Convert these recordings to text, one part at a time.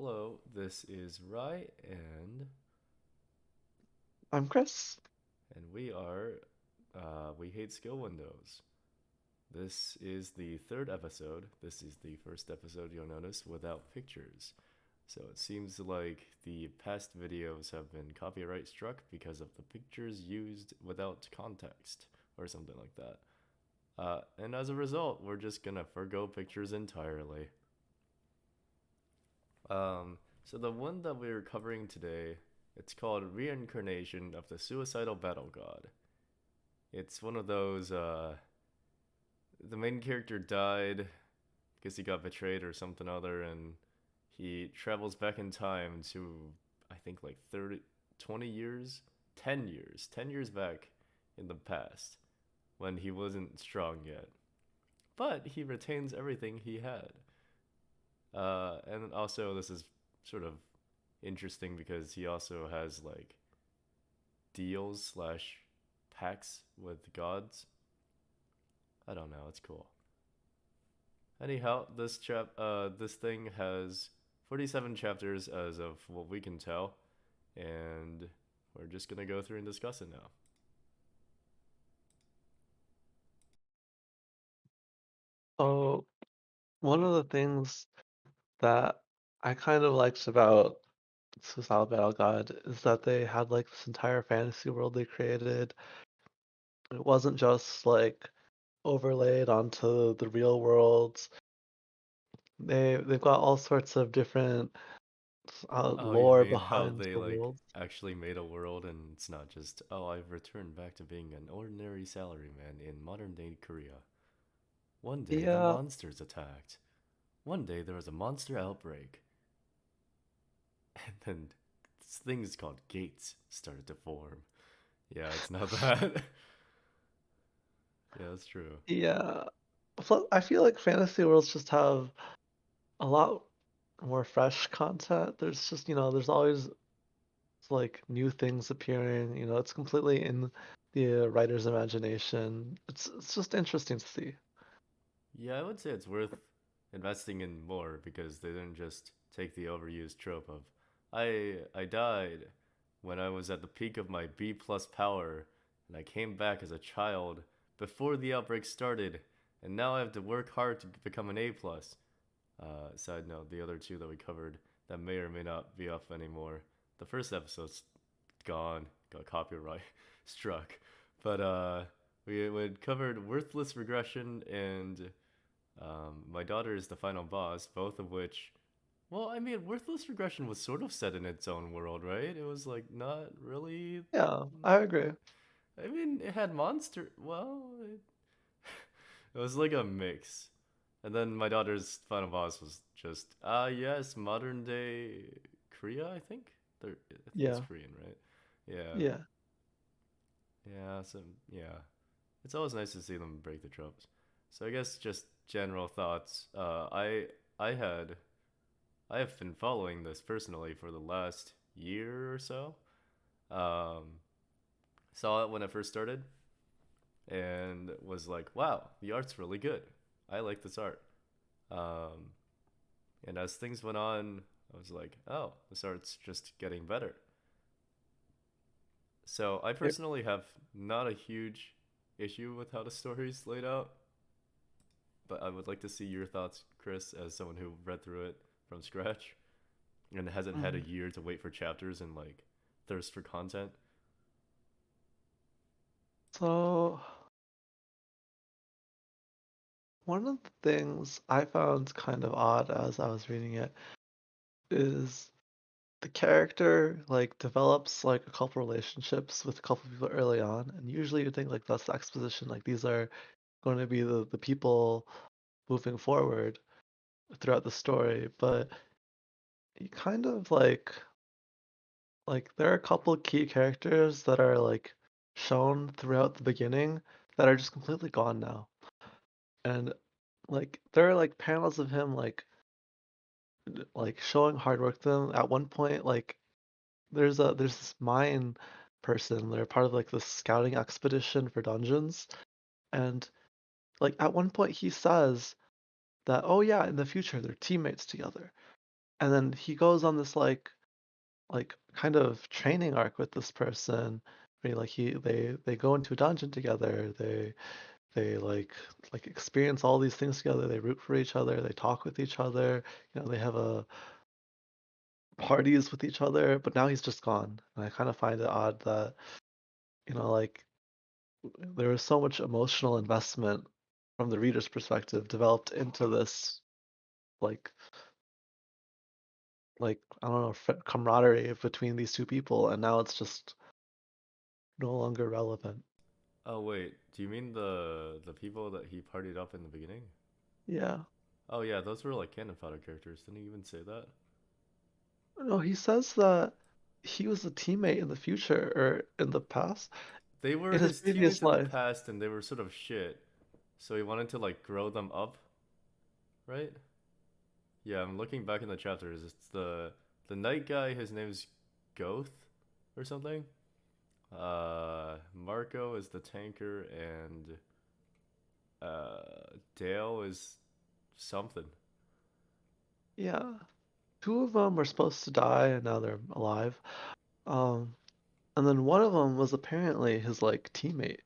Hello, this is Rai, I'm Chris. and we hate skill windows. This is the third episode. This is the first episode you'll notice without pictures. So it seems like the past videos have been copyright struck because of the pictures used without context or something like that. And as a result, we're just gonna forgo pictures entirely. So the one that we're covering today, it's called Reincarnation of the Suicidal Battle God. It's one of those the main character died because he got betrayed or something other, and he travels back in time to I think like 30, 20 years, 10 years back in the past when he wasn't strong yet. But he retains everything he had. And also this is sort of interesting because he also has like deals slash pacts with gods. I don't know. It's cool. Anyhow, this thing has 47 chapters as of what we can tell, and we're just gonna go through and discuss it now. So, one of the things that I kind of liked about Suicidal Battle God is that they had like this entire fantasy world they created. It wasn't just like overlaid onto the real worlds. They've got all sorts of different Oh, you lore mean how behind they the like worlds. actually made a world and it's not just I've returned back to being an ordinary salaryman in modern day Korea. One day the Yeah, monsters attacked. One day there was a monster outbreak. And then things called gates started to form. Yeah, it's not that. Yeah, that's true. yeah. Plus, I feel like fantasy worlds just have a lot more fresh content. There's just, there's always like new things appearing. It's completely in the writer's imagination. It's just interesting to see. Yeah, I would say it's worth investing in more because they didn't just take the overused trope of I died when I was at the peak of my B plus power and I came back as a child before the outbreak started and now I have to work hard to become an A plus. Side note, the other two that we covered that may or may not be up anymore. The first episode's gone, got copyright struck. But we covered worthless regression and my daughter is the final boss, both of which. Well, I mean, worthless regression was sort of set in its own world, right? It was like not really. Yeah, I agree. I mean, it had monster. Well, it was like a mix. And then my daughter's final boss was just yes, modern day Korea, I think. I think it's Yeah, Korean, right? Yeah. yeah. Yeah, so yeah. It's always nice to see them break the tropes. So I guess just general thoughts. I had I have been following this personally for the last year or so. Um, saw it when it first started and was like, wow, the art's really good. I like this art. Um, and as things went on, I was like, oh, this art's just getting better. So I It- personally have not a huge issue with how the story's laid out, but I would like to see your thoughts, Chris, as someone who read through it from scratch and hasn't had a mm. year to wait for chapters and like thirst for content. So, one of the things I found kind of odd as I was reading it is the character like develops like a couple relationships with a couple people early on, and usually you think like that's the exposition, like these are going to be the people moving forward throughout the story, but you kind of like there are a couple key characters that are like shown throughout the beginning that are just completely gone now. And like there are like panels of him like showing hard work to them. At one point, like there's this mine person. They're part of like this scouting expedition for dungeons. And like at one point he says that, oh yeah, in the future they're teammates together. and then he goes on this like kind of training arc with this person where like they go into a dungeon together, they like experience all these things together, they root for each other, they talk with each other, they have a parties with each other, but now he's just gone. And I kind of find it odd that, like there was so much emotional investment from the reader's perspective developed into this like I don't know, camaraderie between these two people, and now it's just no longer relevant. Oh wait, do you mean the people that he partied up in the beginning? Yeah. Oh yeah, those were like cannon fodder characters. Didn't he even say that? No, he says that he was a teammate in the future or in the past, They were in his his teammates previous in the life. past, and they were sort of shit. So he wanted to like grow them up, right? Yeah, I'm looking back in the chapters. It's the night guy. His name's Goth or something. Marco is the tanker, and Dale is something. Yeah. Two of them were supposed to die and now they're alive. Um, and then one of them was apparently his like teammate.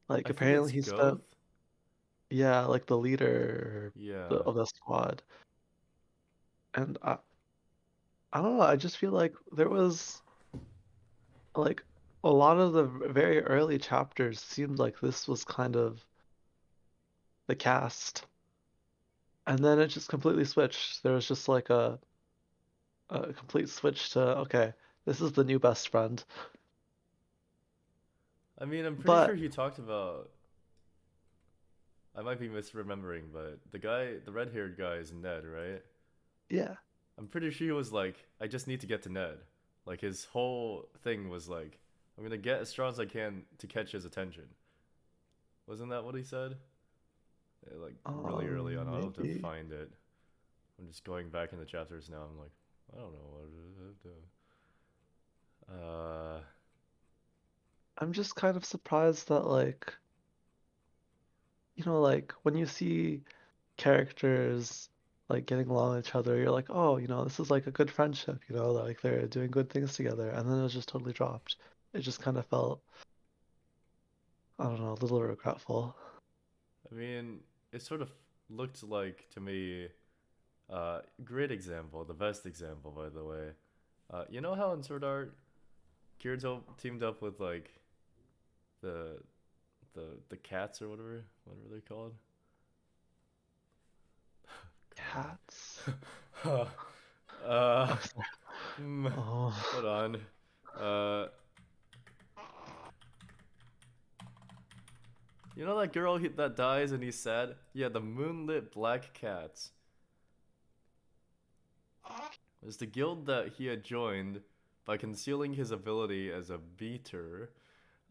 Like I think it's apparently he spent, Goth. yeah, like the leader Yeah. of the squad. And I don't know, I just feel like there was like a lot of the very early chapters seemed like this was kind of the cast. And then it just completely switched. There was just like a complete switch to, okay, this is the new best friend. I mean, I'm pretty sure But he talked about. I might be misremembering, but the guy, the red-haired guy, is Ned, right? yeah. I'm pretty sure he was like, I just need to get to Ned. Like his whole thing was like, I'm gonna get as strong as I can to catch his attention. Wasn't that what he said? Yeah, like really early on, I'll have to Maybe. find it. I'm just going back in the chapters now. I'm like, I don't know what to do. I'm just kind of surprised that like, like when you see characters like getting along with each other, you're like, oh, this is like a good friendship, like they're doing good things together, and then it was just totally dropped. It just kind of felt, I don't know, a little regretful. I mean, it sort of looked like to me, great example, the best example, by the way. You know how in Sword Art, Kirito teamed up with like the the cats or whatever they're called. Cats? God. uh, I'm sorry. mm, Oh, hold on. Uh, you know that girl that dies and he's sad? Yeah, the moonlit black cats. It was the guild that he had joined by concealing his ability as a beater.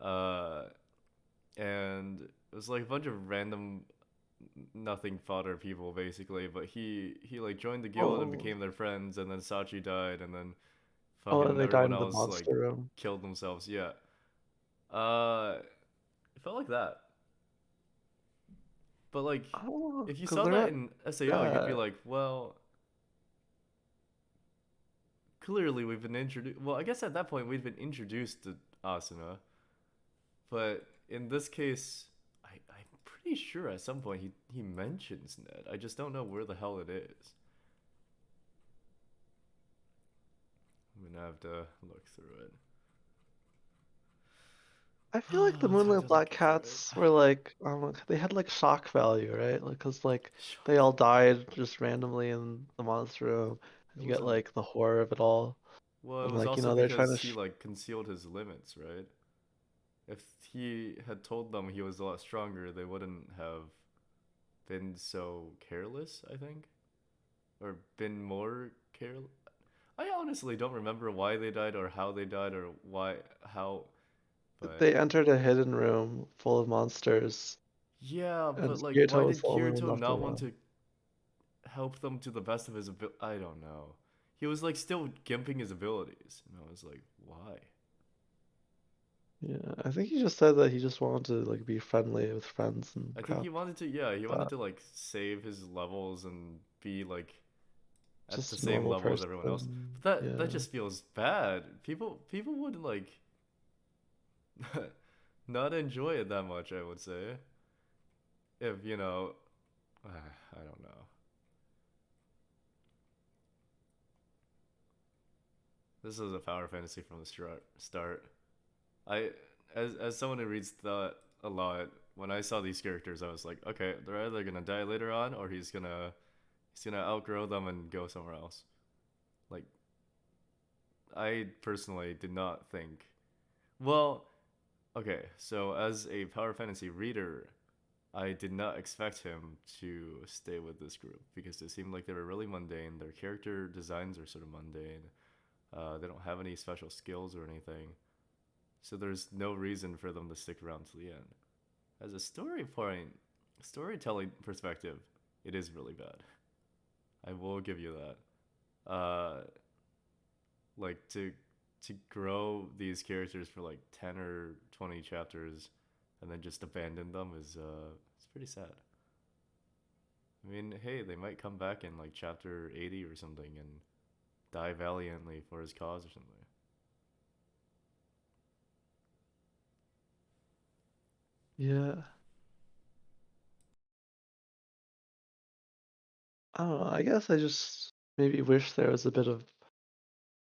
Uh, and it was like a bunch of random nothing fodder people basically, but he like joined the guild and oh, became their friends, and then Sachi died, and then oh, fucking they died everyone in the else like monster room. killed themselves. Yeah. It felt like that. But like I don't know, if you because saw they're that not in SAO, you'd be bad. like, well, clearly we've been introduced. Well, I guess at that point we've been introduced to Asuna, but in this case, I'm pretty sure at some point he mentions Ned. I just don't know where the hell it is. I'm gonna have to look through it. I feel like the Let's have Moonlit to Black look through it. Cats were like, I don't know, they had like shock value, right? Like, cause like they Shock. all died just randomly in the monster room, and It you get wasn't. like the horror of it all, Well, it and was like also they're trying to because he like concealed his limits, right? If he had told them he was a lot stronger, they wouldn't have been so careless, I think, or been more careless. I honestly don't remember why they died or how they died or why how, but they entered a hidden room full of monsters, yeah, and but like, why Kirito was did the only one Kirito left not want alive. to help them to the best of his ability? I don't know. He was like still gimping his abilities, and I was like, why? Yeah, I think he just said that he just wanted to like be friendly with friends and I think crap he wanted to, yeah, he like wanted that. to like save his levels and be like at the just a same normal level as everyone else. person. But that Yeah. just feels bad. People would like not enjoy it that much, I would say. If, I don't know. This is a power fantasy from the start. I as someone who reads that a lot, when I saw these characters, I was like, okay, they're either gonna die later on, or he's gonna outgrow them and go somewhere else. Like, I personally did not think. Well, okay, so as a power fantasy reader, I did not expect him to stay with this group because it seemed like they were really mundane. Their character designs are sort of mundane. They don't have any special skills or anything, so there's no reason for them to stick around to the end. As a storytelling perspective, it is really bad. I will give you that. Like to grow these characters for like 10 or 20 chapters, and then just abandon them is it's pretty sad. I mean, hey, they might come back in like chapter 80 or something and die valiantly for his cause or something. Yeah. I don't know. I guess I just maybe wish there was a bit of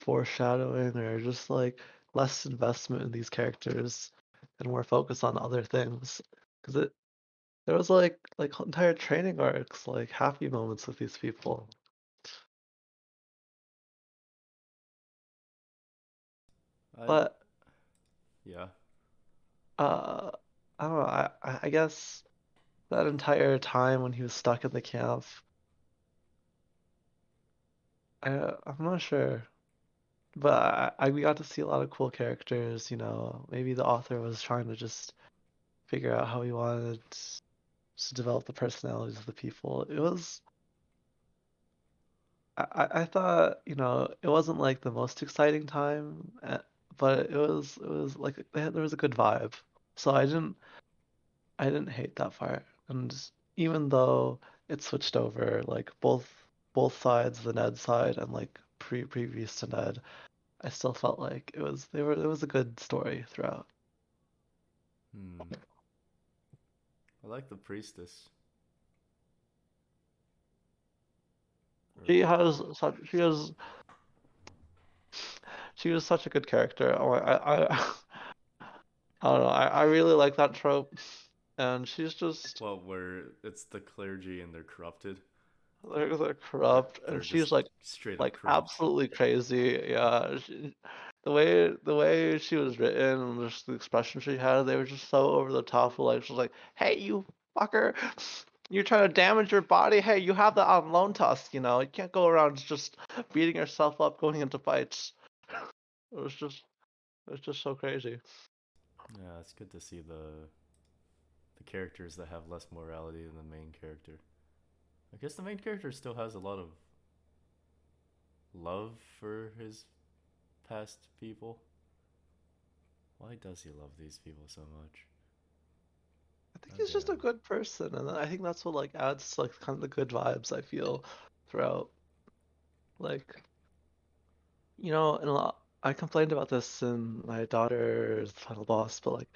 foreshadowing or just like less investment in these characters and more focus on other things. Because there was like entire training arcs, like happy moments with these people. I But Yeah. uh, I don't know. I guess that entire time when he was stuck in the camp, I'm not sure. But we got to see a lot of cool characters. Maybe the author was trying to just figure out how he wanted to develop the personalities of the people. I thought, it wasn't like the most exciting time, but it was like there was a good vibe. So I didn't hate that part. And even though it switched over, like both sides, the Ned side and like previous to Ned, I still felt like it was a good story throughout. Hmm. I like the priestess. Or She has such she has she was such a good character. I don't know. I really like that trope, and she's just well, where it's the clergy and they're corrupted. they're They're corrupt, and they're she's just like straight up like corrupt. absolutely crazy. Yeah, the way she was written and just the expression she had, they were just so over the top. Like she's like, "Hey, you fucker, you're trying to damage your body. Hey, you have that on loan to us. You can't go around just beating yourself up going into fights." It was just it was just so crazy. Yeah, it's good to see the characters that have less morality than the main character. I guess the main character still has a lot of love for his past people. Why does he love these people so much? I think God he's just a damn. good person, and I think that's what like adds to, like kind of the good vibes I feel throughout. Like, and a lot I complained about this in my daughter's final boss, but like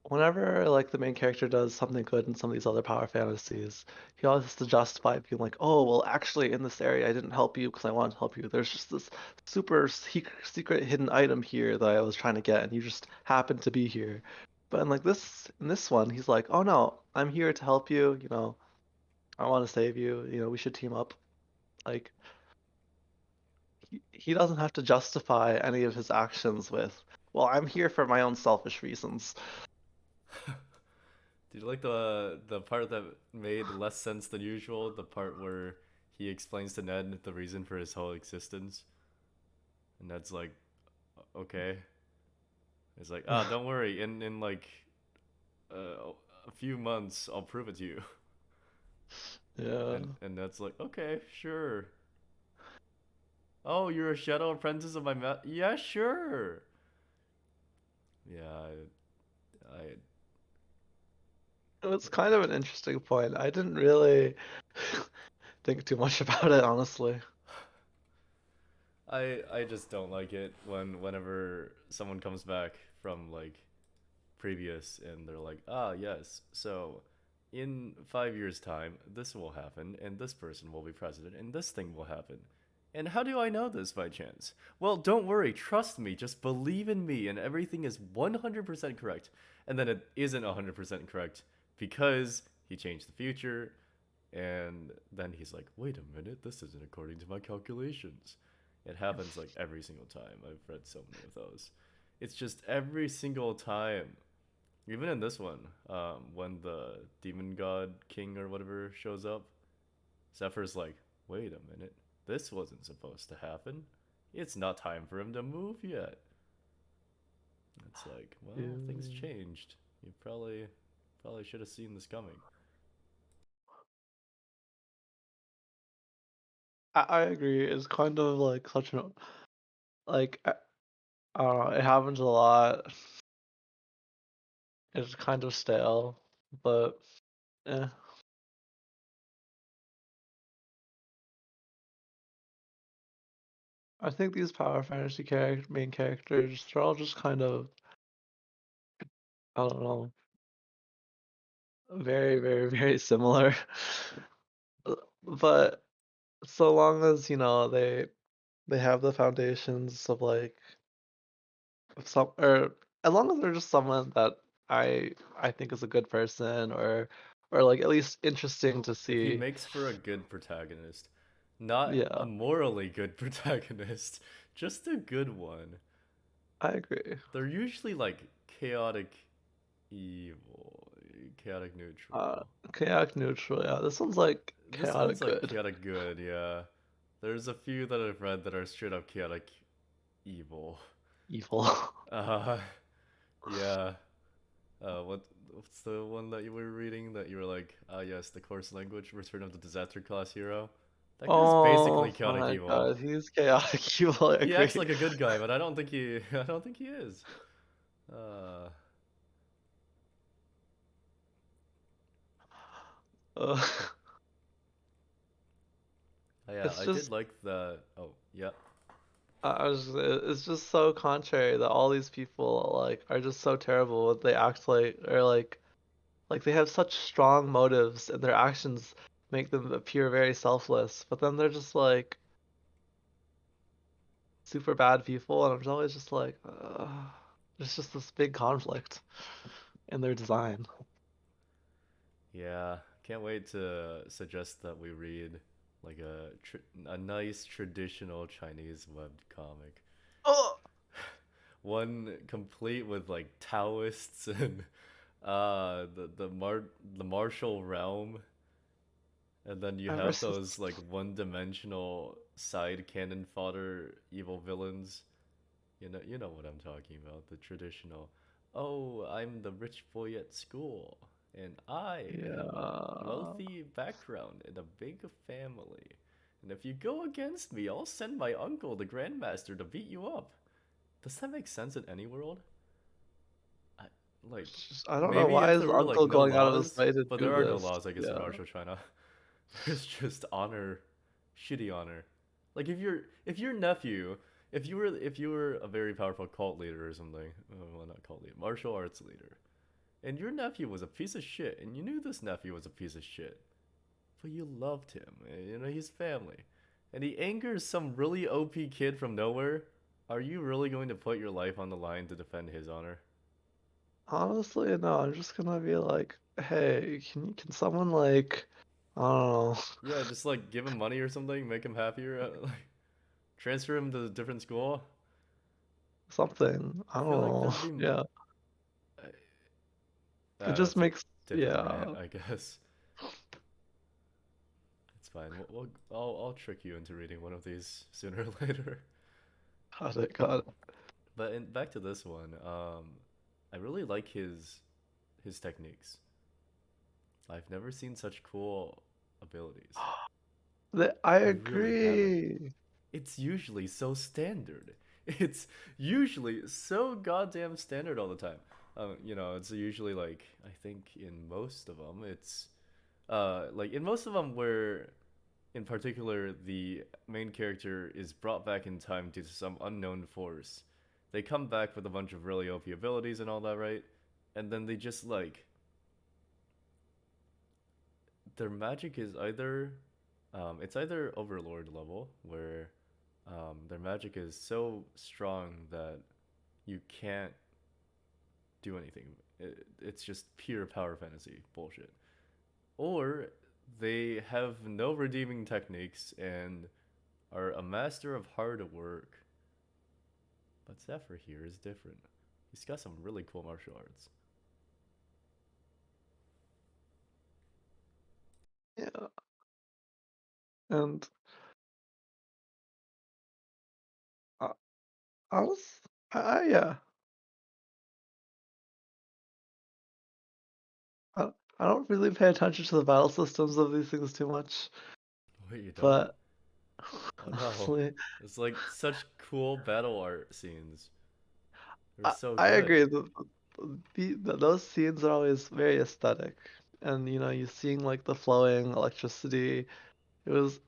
whenever like the main character does something good in some of these other power fantasies, he always has to justify it, being like, "Oh, well, actually, in this area, I didn't help you because I wanted to help you. There's just this super secret hidden item here that I was trying to get, and you just happened to be here." But in this one, he's like, "Oh no, I'm here to help you. I want to save you. We should team up." Like he doesn't have to justify any of his actions with, "Well, I'm here for my own selfish reasons." Did you like the part that made less sense than usual? The part where he explains to Ned the reason for his whole existence, and Ned's like, "Okay." He's like, "Ah, don't worry. In like a few months, I'll prove it to you." Yeah. And Ned's like, "Okay, sure." Oh, you're a shadow apprentice of my Yeah, sure. Yeah, I It was kind of an interesting point. I didn't really think too much about it, honestly. I just don't like it whenever someone comes back from like previous and they're like, ah, yes, so in 5 years' time, this will happen, and this person will be president, and this thing will happen. And how do I know this by chance? Well, don't worry, trust me, just believe in me, and everything is 100% correct. And then it isn't 100% correct because he changed the future, and then he's like, wait a minute, this isn't according to my calculations. It happens like every single time. I've read so many of those. It's just every single time. Even in this one, when the demon god king or whatever shows up, Zephyr's like, wait a minute, this wasn't supposed to happen. It's not time for him to move yet. It's like, well, things Yeah. changed. You probably should have seen this coming. I agree. It's kind of like such an like I don't know. It happens a lot. It's kind of stale, but eh. I think these power fantasy main characters, they're all just kind of, I don't know, very, very, very similar. But so long as, they have the foundations of like some or as long as they're just someone that I think is a good person or like at least interesting to If he see. makes for a good protagonist, not a Yeah, morally good protagonist, just a good one. I agree. They're usually like chaotic evil, chaotic Uh, neutral. Chaotic neutral, yeah. This one's like This one's chaotic like good. chaotic good, yeah. There's a few that I've read that are straight up chaotic evil. Evil. Uh, yeah. What's the one that you were reading that you were like, ah, yes, the course language, Return of the Disaster Class Hero? That guy's basically Oh chaotic my evil. god, he's chaotic evil, I He acts agree. like a good guy, but I don't think he, I don't think he is. Uh, Uh, yeah, it's I did just like the. Oh, yeah. it's just so contrary that all these people like are just so terrible what they act like or like they have such strong motives and their actions make them appear very selfless, but then they're just like super bad people and I'm always just like there's just this big conflict in their design. Yeah, can't wait to suggest that we read like a nice traditional Chinese webbed comic. Oh, One complete with like Taoists and the martial realm, and then you I've never have seen. those like one-dimensional side cannon fodder evil villains. You know what I'm talking about. The traditional, oh, I'm the rich boy at school, and I have a Yeah. wealthy background and a big family. And if you go against me, I'll send my uncle, the Grandmaster, to beat you up. Does that make sense in any world? I, like, I don't know maybe why if is there were like Uncle no going out of his laws, way to but do there are no this. laws, I guess, in Yeah. martial China. There's just honor, shitty honor. Like if your nephew, if you were a very powerful cult leader or something, well not cult leader, martial arts leader, and your nephew was a piece of shit, and you knew this nephew was a piece of shit, but you loved him, he's family, and he angers some really OP kid from nowhere. Are you really going to put your life on the line to defend his honor? Honestly, no, I'm just gonna be like, hey, can someone like, I don't know, Yeah, just like give him money or something, make him happier, like transfer him to a different school. something. I I don't feel like know. there'd be. Yeah. It just That's a makes, different rant, yeah. I guess. It's fine. I'll trick you into reading one of these sooner or later. Got it, got it. But back to this one, I really like his techniques. I've never seen such cool abilities. I I really haven't. agree. It's usually so standard. It's usually so goddamn standard all the time. It's usually like I think in most of them, it's like in most of them where in particular, the main character is brought back in time due to some unknown force. They come back with a bunch of really OP abilities and all that, right? And then they just like their magic is either it's either overlord level where their magic is so strong that you can't do anything. It's just pure power fantasy bullshit. Or they have no redeeming techniques and are a master of hard work. But Zephyr here is different. He's got some really cool martial arts. Yeah, and uh, honest, yeah, I don't really pay attention to the battle systems of these things too much, Wait, you don't? but Oh no. honestly, It's like such cool battle art scenes. They're I, so I good. agree. Those scenes are always very aesthetic, and you seeing like the flowing electricity. It was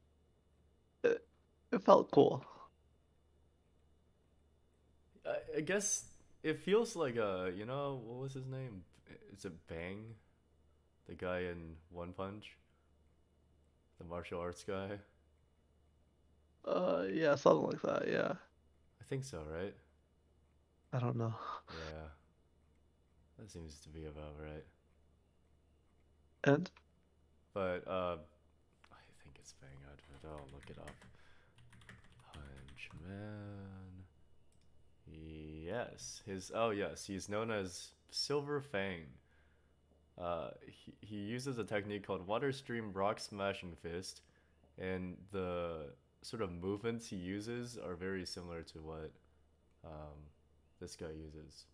it, it felt cool. I guess it feels like what was his name? Is it Bang? The guy in One Punch? The martial arts guy? Yeah, something like that. Yeah, I think so, right? I don't know. Yeah, that seems to be about right. And But I think it's Bang. I'll look it up. Punch Man. Yes, yes, he's known as Silver Fang. He uses a technique called Water Stream Rock Smashing Fist, and the sort of movements he uses are very similar to what um, this guy uses.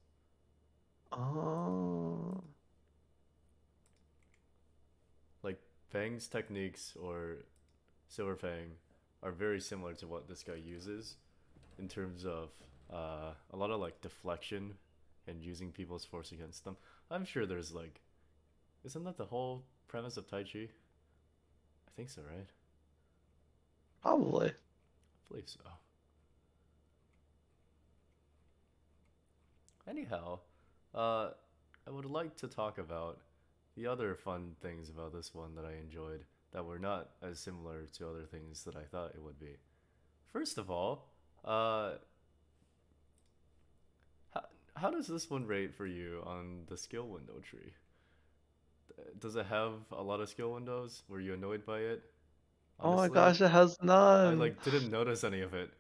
oh, Like Fang's techniques or Silver Fang are very similar to what this guy uses in terms of a lot of like deflection and using people's force against them. I'm sure there's like, isn't that the whole premise of Tai Chi? I think so, right? probably. I believe so. Anyhow, uh, I would like to talk about the other fun things about this one that I enjoyed that were not as similar to other things that I thought it would be. First of all, uh, how, how does this one rate for you on the skill window tree? Does it have a lot of skill windows? Were you annoyed by it? Oh my Honestly, gosh, it has I none. like didn't notice any of it.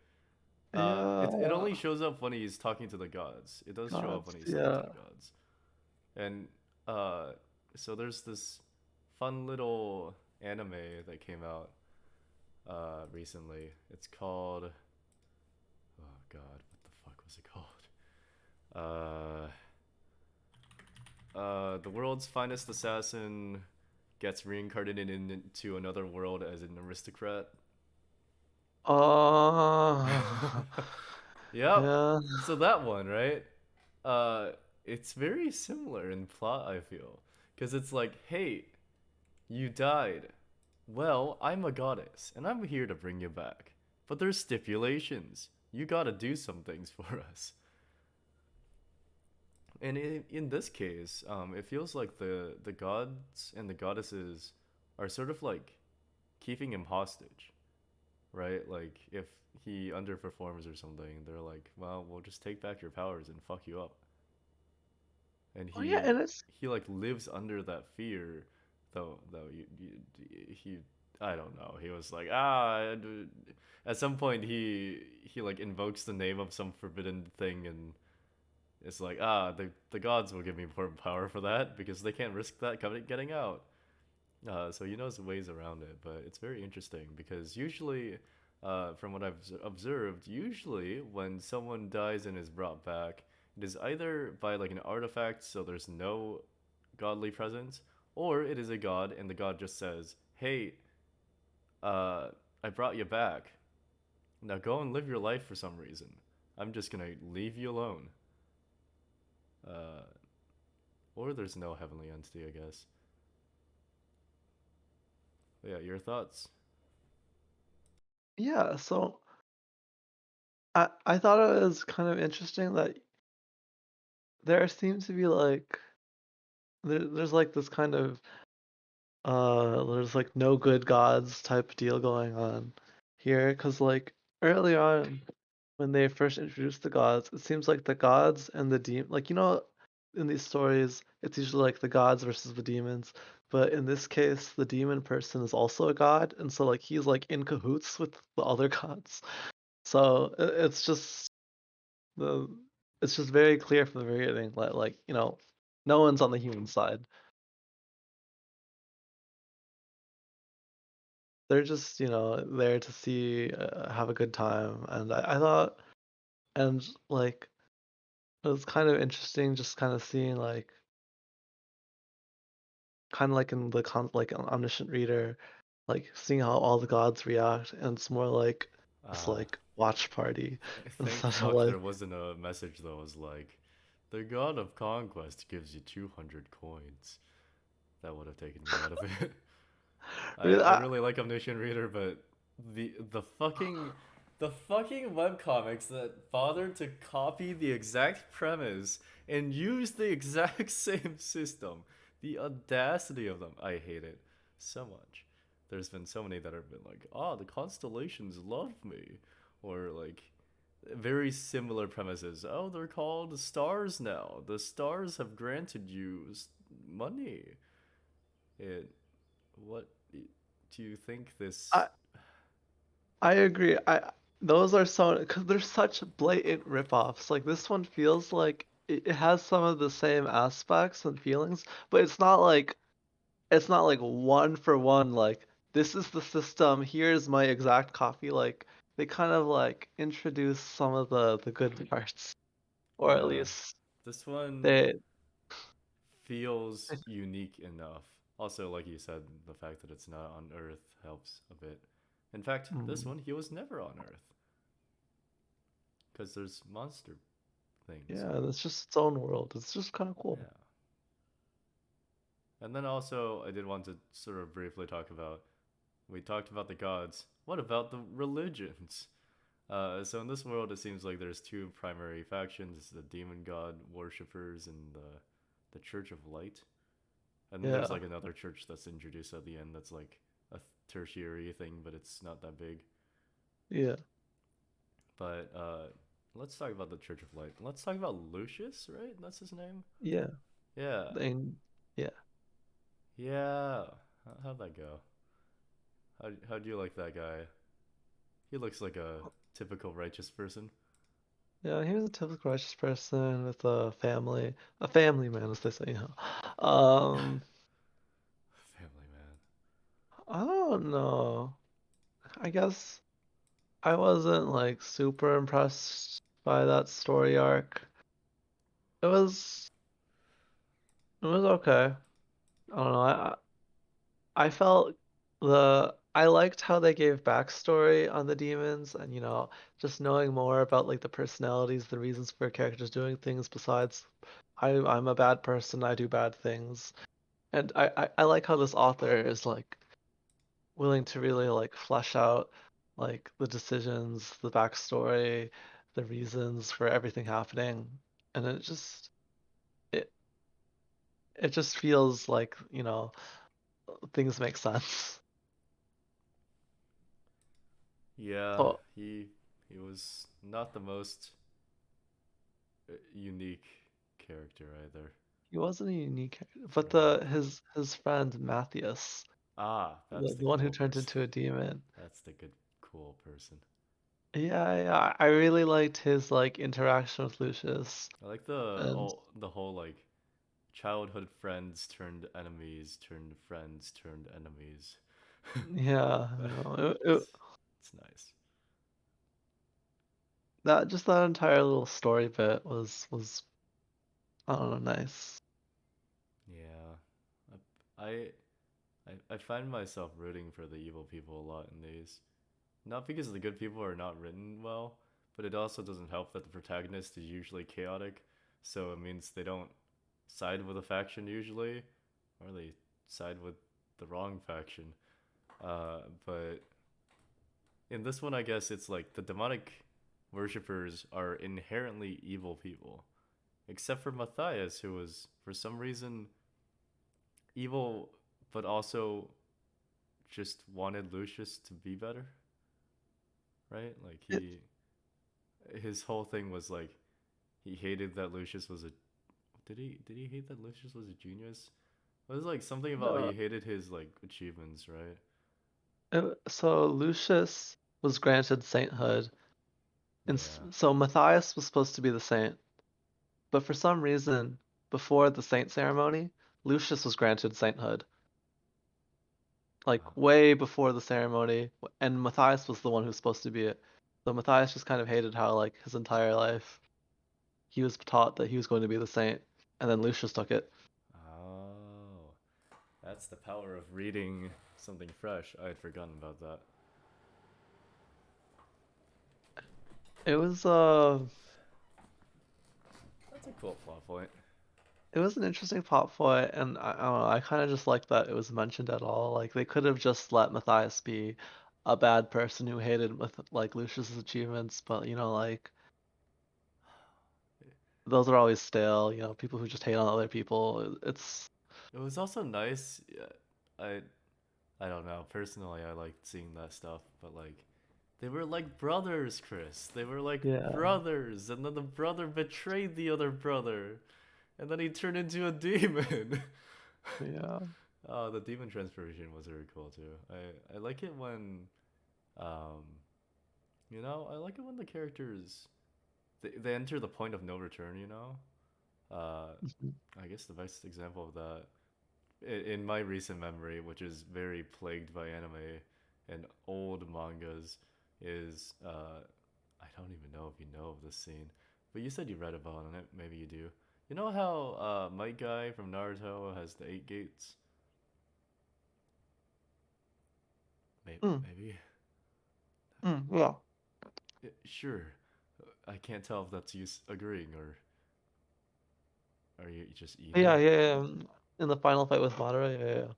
It Yeah, only shows up when he's talking to the gods. It does show up gods. when he's talking to Yeah. the gods. And uh, so there's this fun little anime that came out recently. It's called oh god, what the fuck was it called? The world's finest assassin gets reincarnated into another world as an aristocrat. Oh, Yep. yeah. So that one, right? Uh, it's very similar in plot, I feel, because it's like, hey, you died. Well, I'm a goddess, and I'm here to bring you back. But there's stipulations. You gotta do some things for us. And in this case, it feels like the gods and the goddesses are sort of like keeping him hostage, right? Like if he underperforms or something, they're like, well, we'll just take back your powers and fuck you up. And Oh yeah, and it's he like lives under that fear, though he I don't know. He was like at some point he like invokes the name of some forbidden thing and it's like the gods will give me more power for that because they can't risk that coming getting out. So he knows ways around it, but it's very interesting because usually, from what I've observed, usually when someone dies and is brought back, it is either by like an artifact, so there's no godly presence, or it is a god and the god just says, "Hey, uh, I brought you back. Now go and live your life for some reason. I'm just gonna leave you alone." Uh, or there's no heavenly entity, I guess. But yeah, your thoughts? Yeah, so I thought it was kind of interesting that there seems to be like there's like this kind of there's like no good gods type deal going on here because like early on when they first introduced the gods, it seems like the gods and the demon, like in these stories, it's usually like the gods versus the demons. But in this case, the demon person is also a god, and so like he's like in cahoots with the other gods. So the it's just very clear from the beginning that like no one's on the human side. They're just there to see have a good time, and I thought and like it was kind of interesting just kind of seeing like kind of like in the like an omniscient reader, like seeing how all the gods react, and it's more like this Uh, like watch party Thank instead of fuck there like wasn't a message that was like, the god of conquest gives you 200 coins. That would have taken me out of it. really. I really like Omniscient Reader, but the fucking webcomics that bothered to copy the exact premise and use the exact same system. The audacity of them. I hate it so much. There's been so many that have been like, "Oh, the constellations love me," or like very similar premises. Oh, they're called stars now. The stars have granted you money. It what do you think this? I I agree. I Those are so because they're such blatant ripoffs. Like this one feels like it has some of the same aspects and feelings, but it's not like one for one. Like this is the system. Here's my exact copy. Like they kind of like introduce some of the good parts, or at Yeah, least this one they. feels unique enough. Also, like you said, the fact that it's not on Earth helps a bit. In fact, this Mm, one he was never on Earth because there's monster things yeah, here. it's just its own world. It's just kind of cool. Yeah, and then also I did want to sort of briefly talk about. We talked about the gods. What about the religions? So in this world, it seems like there's two primary factions: the demon god worshippers and the Church of Light. And then there's Yeah, like another church that's introduced at the end that's like a tertiary thing, but it's not that big. yeah, But let's talk about the Church of Light. Let's talk about Lucius, right? That's his name. yeah. Yeah, And yeah, yeah. How'd that go? How do you like that guy? He looks like a typical righteous person. yeah. He was a typical righteous person with a family man, as they say. Um, Family man. I don't know. I guess I wasn't like super impressed by that story arc. It was it was okay. I don't know. I felt I liked how they gave backstory on the demons and just knowing more about like the personalities, the reasons for characters doing things besides I'm a bad person, I do bad things. And I like how this author is like willing to really like flesh out like the decisions, the backstory, the reasons for everything happening. And it it just feels like, things make sense. Yeah, So he was not the most unique character either. he wasn't a unique character, but Yeah. his friend Matthias, Ah, that's the the one who cool turned person. into a demon. That's the good cool person. Yeah, yeah, I really liked his like interaction with Lucius, I like and the whole like childhood friends turned enemies turned friends turned enemies. yeah, It's nice. that just that entire little story bit was I don't know, nice. Yeah. I I find myself rooting for the evil people a lot in these. Not because the good people are not written well, but it also doesn't help that the protagonist is usually chaotic, so it means they don't side with a faction usually, or they side with the wrong faction. But in this one, I guess it's like the demonic worshippers are inherently evil people, except for Matthias, who was for some reason evil, but also just wanted Lucius to be better, right? Like It, his whole thing was like he hated that Lucius was a. Did he hate that Lucius was a genius? It was like something about uh, he hated his like achievements, right? so Lucius was granted sainthood, and Yeah. so Matthias was supposed to be the saint, but for some reason, before the saint ceremony, Lucius was granted sainthood, like Uh, way before the ceremony, and Matthias was the one who's supposed to be it. So Matthias just kind of hated how like his entire life he was taught that he was going to be the saint, and then Lucius took it. oh, that's the power of reading something fresh. I had forgotten about that. It was That's a cool plot point. it was an interesting plot point, and I don't know, I kind of just like that it was mentioned at all. Like they could have just let Matthias be a bad person who hated with like Lucius's achievements, but like those are always stale. People who just hate on other people. It's It was also nice. Yeah, I I don't know. Personally, I liked seeing that stuff, but like they were like brothers, Chris. They were like yeah, brothers, and then the brother betrayed the other brother, and then he turned into a demon. yeah. Oh, the demon transformation was very cool too. I like it when um I like it when the characters they enter the point of no return. Uh, Mhm. I guess the best example of that in my recent memory, which is very plagued by anime and old mangas, is I don't even know if you know of this scene, but you said you read about it. Maybe you do. You know how Might Guy from Naruto has the eight gates? Maybe, Mm, maybe. yeah. Sure. I can't tell if that's you agreeing or are you just Yeah, eating? yeah, yeah. In the final fight with Madara, yeah, yeah.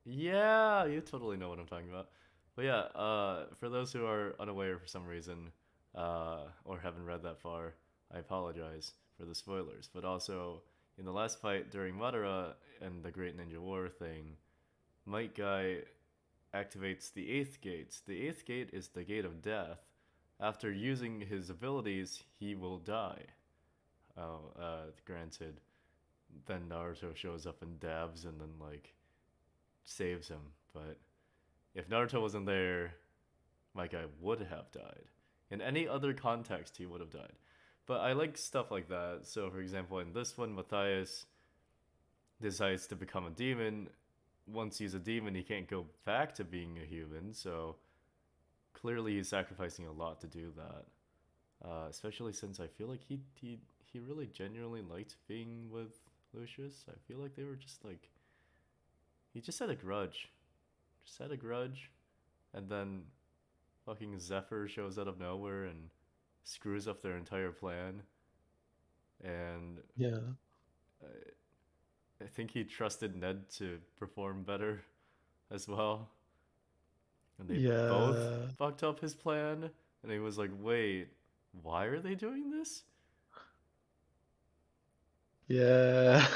Yeah, you totally know what I'm talking about. But yeah, for those who are unaware for some reason, or haven't read that far, I apologize for the spoilers. But also, in the last fight during Madara and the Great Ninja War thing, Might Guy activates the eighth gate. The eighth gate is the gate of death. After using his abilities, he will die. Oh, granted, then Naruto shows up and dabs and then like saves him. But if Naruto wasn't there, my guy would have died. In any other context, he would have died. But I like stuff like that. So, for example, in this one, Matthias decides to become a demon. Once he's a demon, he can't go back to being a human. So, clearly, he's sacrificing a lot to do that. Especially since I feel like he really genuinely liked being with Lucius. I feel like they were just like he just had a grudge, just had a grudge, and then fucking Zephyr shows out of nowhere and screws up their entire plan. And Yeah. I think he trusted Ned to perform better as well. And they both Yeah. fucked up his plan. And he was like, wait, why are they doing this? Yeah.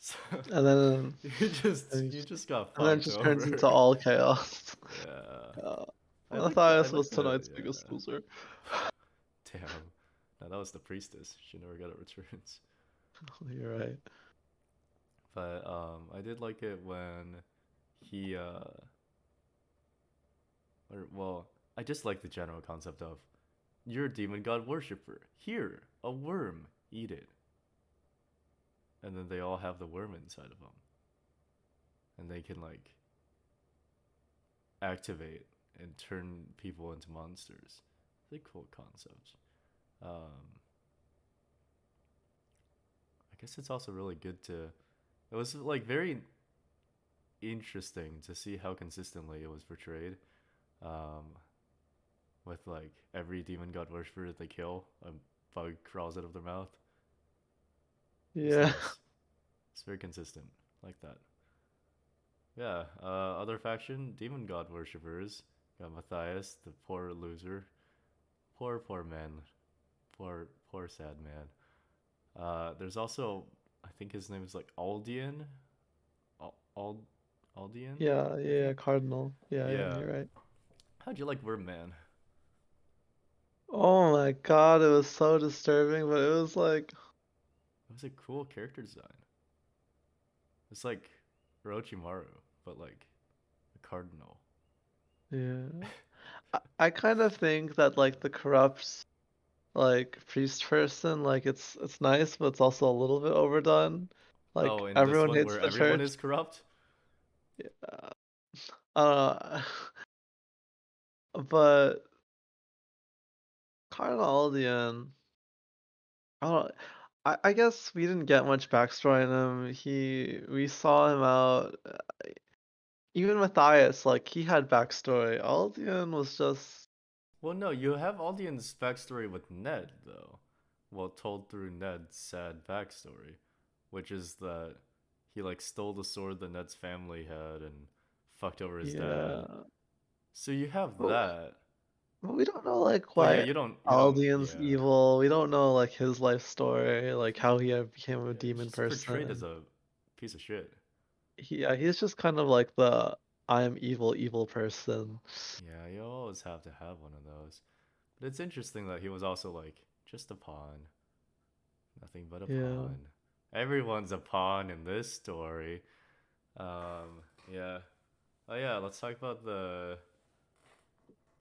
So And then you just and you just got then it fucked just turns into over. all chaos. Yeah. Uh, I Matthias like was the tonight's biggest yeah. loser. Damn. No, that was the priestess. She never got a returns. You're right. But I did like it when he or well, I just like the general concept of you're a demon god worshiper. Here, a worm, eat it. And then they all have the worm inside of them, and they can like activate and turn people into monsters. It's a cool concept. Um, I guess it's also really good to. It was like very interesting to see how consistently it was portrayed. Um, with like every demon god worshiper that they kill, a bug crawls out of their mouth. It's Yeah. nice. It's very consistent, like that. Yeah. Other faction, demon god worshippers. Got Matthias, the poor loser. Poor man. Poor sad man. There's also, I think his name is like Aldian. Ald Aldian, Yeah, I yeah, think. Cardinal. Yeah, yeah, Yeah. you're right. How'd you like Wormman? Oh my God, it was so disturbing, but it was like, It was a cool character design. It's like Orochimaru, but like a cardinal. yeah. I kind of think that like the corrupt like priest person, like it's nice, but it's also a little bit overdone. Oh, Like in this everyone one hates where the everyone church. is corrupt? Yeah. Uh, but Cardinal Aldian, I don't. I guess we didn't get much backstory on him. We saw him out. Even Matthias, like he had backstory. Aldian was just Well, no, you have Aldian's backstory with Ned, though. Well, told through Ned's sad backstory, which is that he like stole the sword that Ned's family had and fucked over his dad. yeah. So you have But, that. but we don't know like But yeah, why Aldian's yeah. evil. We don't know like his life story, like how he became a Yeah, he's demon just portrayed as person. a piece of shit. He's just kind of like the I am evil person. Yeah, you always have to have one of those. But it's interesting that he was also like just a pawn. Nothing but a Yeah. pawn. Everyone's a pawn in this story. Yeah. Oh yeah, let's talk about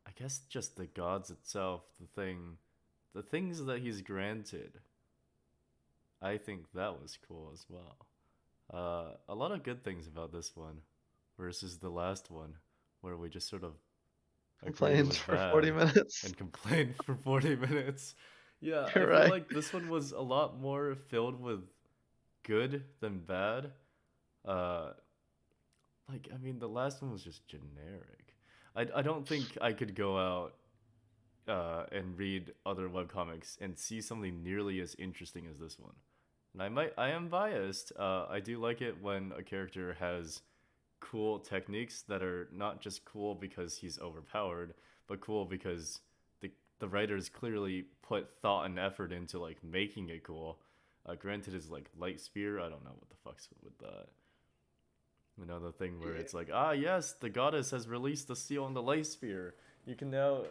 I guess just the gods itself, the things that he's granted. I think that was cool as well. A lot of good things about this one versus the last one where we just sort of agreed it Complained was for 40 bad minutes. and complained for 40 minutes. Yeah, I You're feel right. like this one was a lot more filled with good than bad. Uh, I mean, the last one was just generic. I don't think I could go out and read other webcomics and see something nearly as interesting as this one. And I am biased. I do like it when a character has cool techniques that are not just cool because he's overpowered, but cool because the writers clearly put thought and effort into like making it cool. Granted, is like light spear. I don't know what the fuck's with that. You know, the thing where it's like, ah, yes, the goddess has released the seal on the light spear. You can now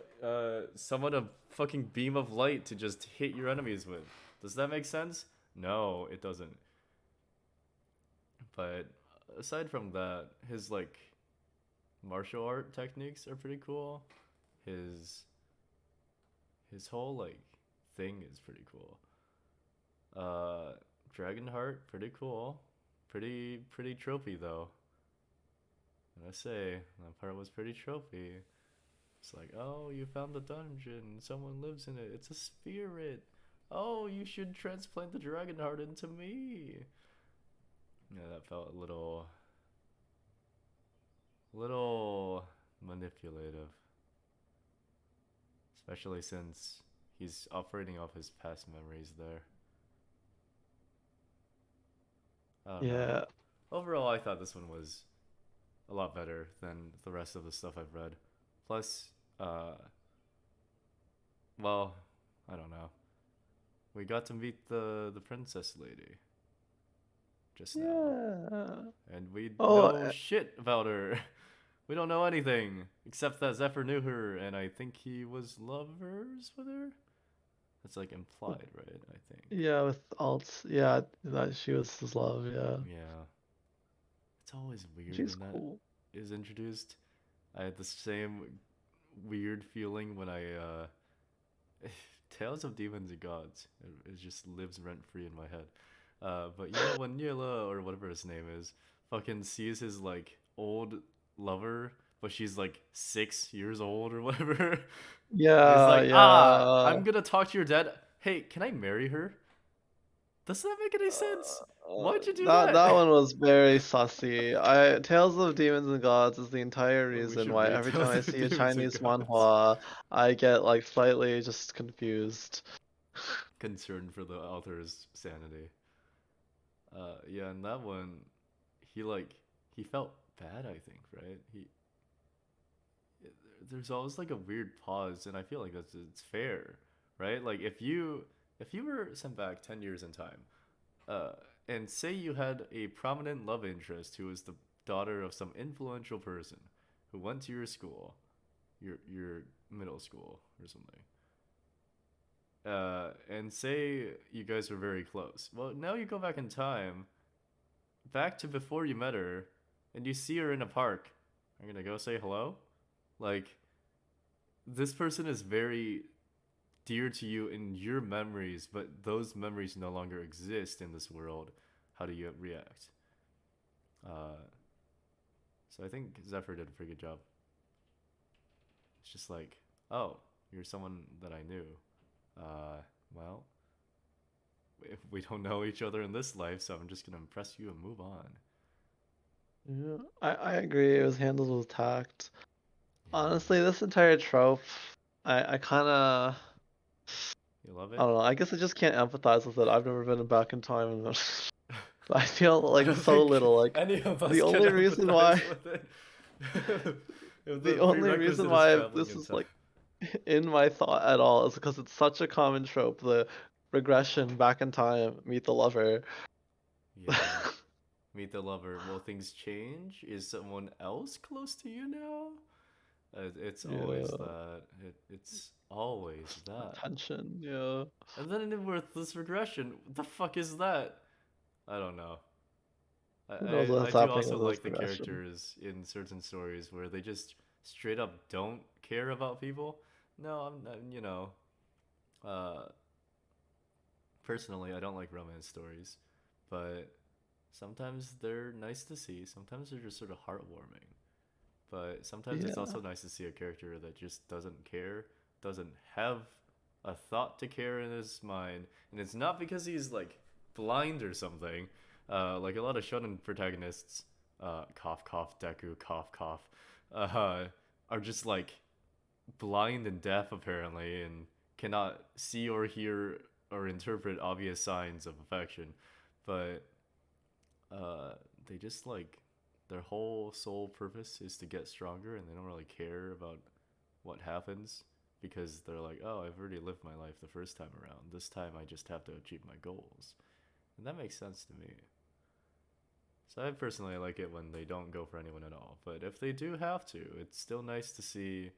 summon a fucking beam of light to just hit your enemies with. Does that make sense? No, it doesn't. But aside from that, his like martial art techniques are pretty cool. His his whole like thing is pretty cool. Uh, Dragonheart, pretty cool. Pretty tropey though. I say that part was pretty tropey. It's like, oh, you found the dungeon. Someone lives in it. It's a spirit. Oh, you should transplant the dragon heart into me. Yeah, that felt little manipulative, especially since he's operating off his past memories there. I don't know. Yeah. Overall, I thought this one was a lot better than the rest of the stuff I've read. Plus, uh, well, I don't know. We got to meet the princess lady just now, Yeah. and we Oh, know shit about her. We don't know anything except that Zephyr knew her, and I think he was lovers with her. That's like implied, right? I think. yeah, with alt. Yeah, that she was his love, yeah. Yeah, it's always weird She's when that cool. is introduced. I had the same weird feeling when I Tales of Demons and Gods. It just lives rent free in my head. But you know when Niela or whatever his name is fucking sees his like old lover, but she's like 6 years old or whatever, and he's Yeah, like, ah, yeah. I'm gonna talk to your dad. Hey, can I marry her? Does that make any sense? Why'd you do that? That one was very sussy. I Tales of Demons and Gods is the entire We reason should why read every time Tales I of see a Demons and Chinese Gods. manhwa, I get like slightly just confused. Concerned for the author's sanity. Yeah, and that one, he like he felt bad. I think right. there's always like a weird pause, and I feel like it's fair, right? Like if you were sent back 10 years in time, uh, and say you had a prominent love interest who was the daughter of some influential person who went to your school, your middle school or something, and say you guys were very close. Well, now you go back in time, back to before you met her, and you see her in a park. Are you gonna go say hello? Like, this person is very dear to you in your memories, but those memories no longer exist in this world. How do you react? Uh, so I think Zephyr did a pretty good job. It's just like, oh, you're someone that I knew. Uh, well, if we don't know each other in this life, so I'm just gonna impress you and move on. Yeah, I agree. It was handled with tact. Yeah, Honestly, this entire trope, I kind of, you love I it. don't know. I guess I just can't empathize with it. I've never been back in time, and I feel I like don't so think little. Like any of us the can only reason why, empathize with it. If the the only reason prerequisite is why traveling this in is time. like in my thought at all is because it's such a common trope. The regression back in time, meet the lover. Yeah. Meet the lover. Will things change? Is someone else close to you now? It's always Yeah, that. It's always that. tension. Yeah. And then in Worthless Regression, what the fuck is that? I don't know. I, Who knows I, I what's do happening also with this like the regression? characters in certain stories where they just straight up don't care about people. No, I'm not, uh, personally, I don't like romance stories, but sometimes they're nice to see. Sometimes they're just sort of heartwarming. But sometimes it's Yeah. also nice to see a character that just doesn't care, doesn't have a thought to care in his mind, and it's not because he's like blind or something. Like a lot of shonen protagonists, cough cough Deku cough cough, uh, are just like blind and deaf apparently, and cannot see or hear or interpret obvious signs of affection, but uh, they just like their whole sole purpose is to get stronger, and they don't really care about what happens because they're like, oh, I've already lived my life the first time around. This time I just have to achieve my goals, and that makes sense to me. So I personally like it when they don't go for anyone at all. But if they do have to, it's still nice to see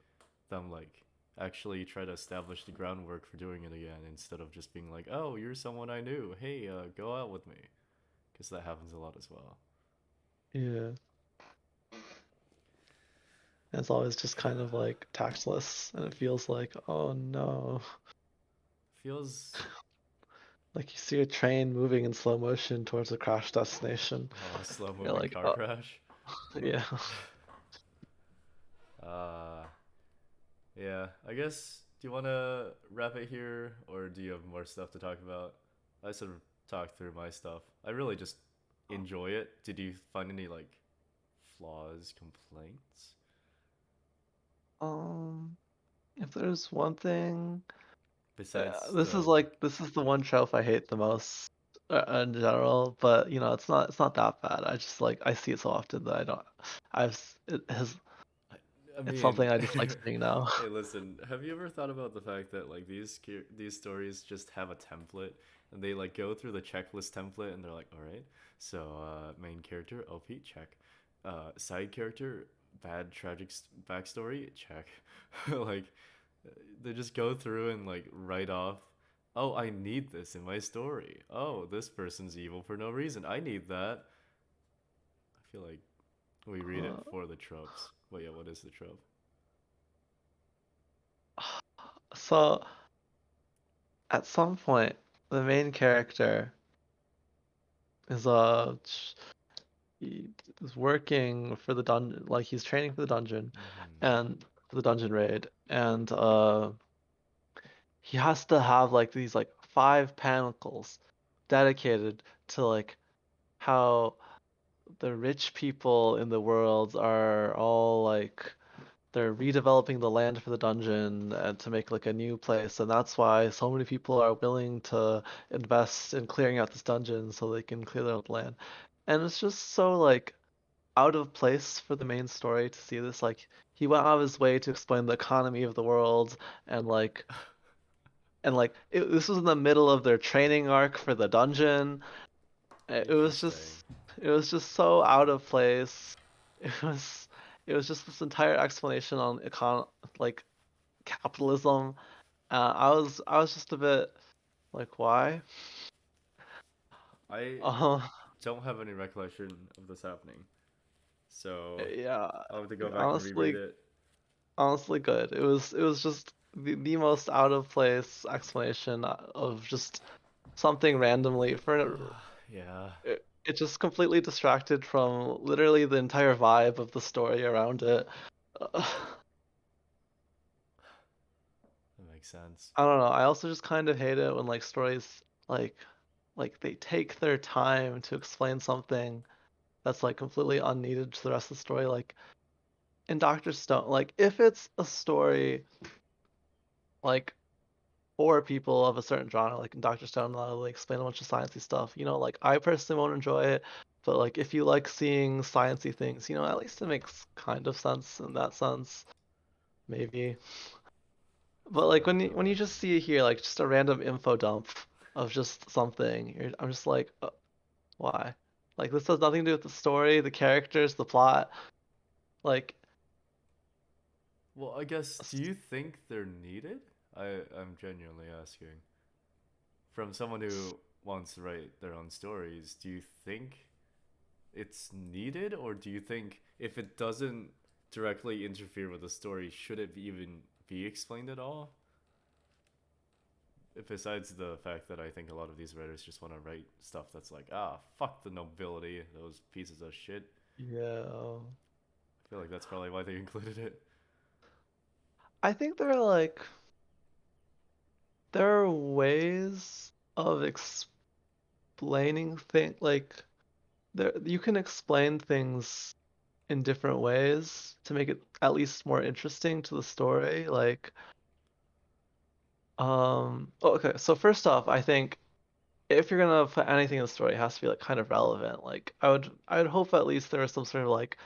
them like actually try to establish the groundwork for doing it again instead of just being like, oh, you're someone I knew. Hey, go out with me, because that happens a lot as well. Yeah. It's always just kind of like tactless, and it feels like, oh no. Feels Like you see a train moving in slow motion towards a crash destination. oh, a slow You're moving like, car oh, crash. yeah. Uh, yeah. I guess. Do you want to wrap it here, or do you have more stuff to talk about? I sort of talked through my stuff. I really just enjoy it. Did you find any like flaws, complaints? Um, if there's one thing, Besides this the is like, like this is the one trope I hate the most in general. But you know, it's not that bad. I just like I see it so often that I don't. It has I, I it's mean, something I just like seeing now. hey, listen. Have you ever thought about the fact that like these stories just have a template, and they like go through the checklist template, and they're like, all right, so main character OP check, side character bad tragic backstory check, like they just go through and like write off. Oh, I need this in my story. Oh, this person's evil for no reason. I need that. I feel like we read it Uh, for the tropes. But yeah, what is the trope? so at some point, the main character is he is working for the dungeon, like he's training for the dungeon, Mm-hmm. and for the dungeon raid, and he has to have like these like 5 panels dedicated to like how the rich people in the world are all like they're redeveloping the land for the dungeon and to make like a new place, and that's why so many people are willing to invest in clearing out this dungeon so they can clear out the land. And it's just so like out of place for the main story to see this. Like he went out of his way to explain the economy of the world and this was in the middle of their training arc for the dungeon. It was Interesting. just it was just so out of place. It was it was just this entire explanation on like capitalism. I was just a bit like, why? I Uh, don't have any recollection of this happening, so yeah, I'll have to go back and reread honestly, it. honestly good. It was just the most out of place explanation of just something randomly for Yeah, it just completely distracted from literally the entire vibe of the story around it. that makes sense. I don't know. I also just kind of hate it when like stories like they take their time to explain something that's like completely unneeded to the rest of the story. Like in Doctor Stone, like if it's a story like for people of a certain genre, like in Doctor Stone, they'll like explain a bunch of sciencey stuff. Like I personally won't enjoy it, but like if you like seeing sciencey things, at least it makes kind of sense in that sense, maybe. But like Fair when you enough. just see it here, like just a random info dump of just something, I'm just like, why? Like this has nothing to do with the story, the characters, the plot. Like, Well, I guess, do you think they're needed? I'm genuinely asking. From someone who wants to write their own stories, do you think it's needed, or do you think if it doesn't directly interfere with the story, should it even be explained at all? Besides the fact that I think a lot of these writers just want to write stuff that's like, fuck the nobility, those pieces of shit. yeah. I feel like that's probably why they included it. I think there are ways of explaining things there you can explain things in different ways to make it at least more interesting to the story. Okay, so first off, I think if you're gonna put anything in the story, it has to be like kind of relevant. Like I would hope at least there was some sort of like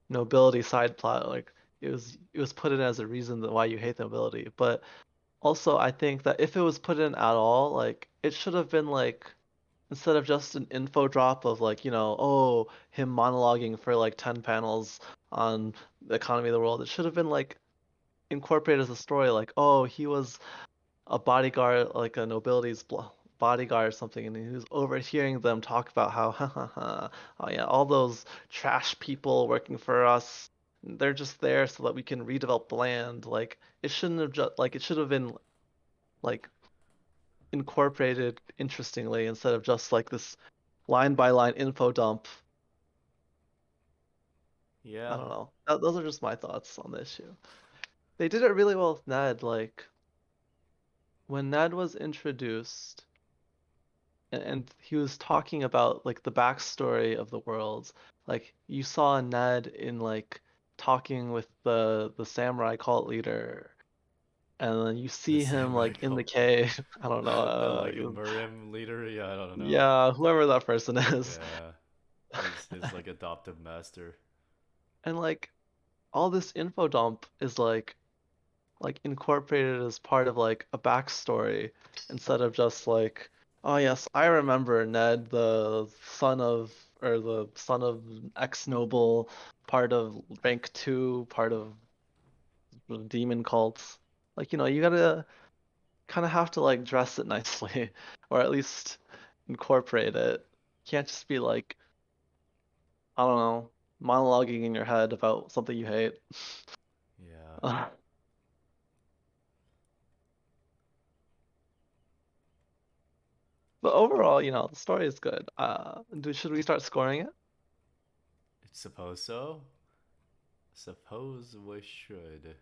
nobility side plot, like it was put in as a reason that why you hate the nobility. But also I think that if it was put in at all, like it should have been like instead of just an info drop of like, oh, him monologuing for like 10 panels on the economy of the world, it should have been like incorporated as a story like, oh, he was a bodyguard, like a nobility's bodyguard or something, and he was overhearing them talk about how, ha ha ha, oh yeah, all those trash people working for us, they're just there so that we can redevelop the land. Like, it shouldn't have just, like, it should have been, like, incorporated interestingly instead of just, like, this line by line info dump. I Yeah, don't know. Those are just my thoughts on the issue. They did it really well with Ned. Like, when Ned was introduced, and he was talking about like the backstory of the world. Like you saw Ned in like talking with the samurai cult leader, and then you the see him samurai like in the cult leader. cave. I don't know. The like Murim leader? Yeah, I don't know. Yeah, whoever that person is, Yeah, his like adoptive master. and like all this info dump is like incorporated as part of like a backstory instead of just like, oh yes, I remember Ned, the son of ex noble, part of rank two, part of the demon cults. Like, you gotta kind of have to like dress it nicely, or at least incorporate it. Can't just be like, I don't know, monologuing in your head about something you hate. Yeah, But overall, the story is good. Should we start scoring it? it's suppose so. Suppose we should.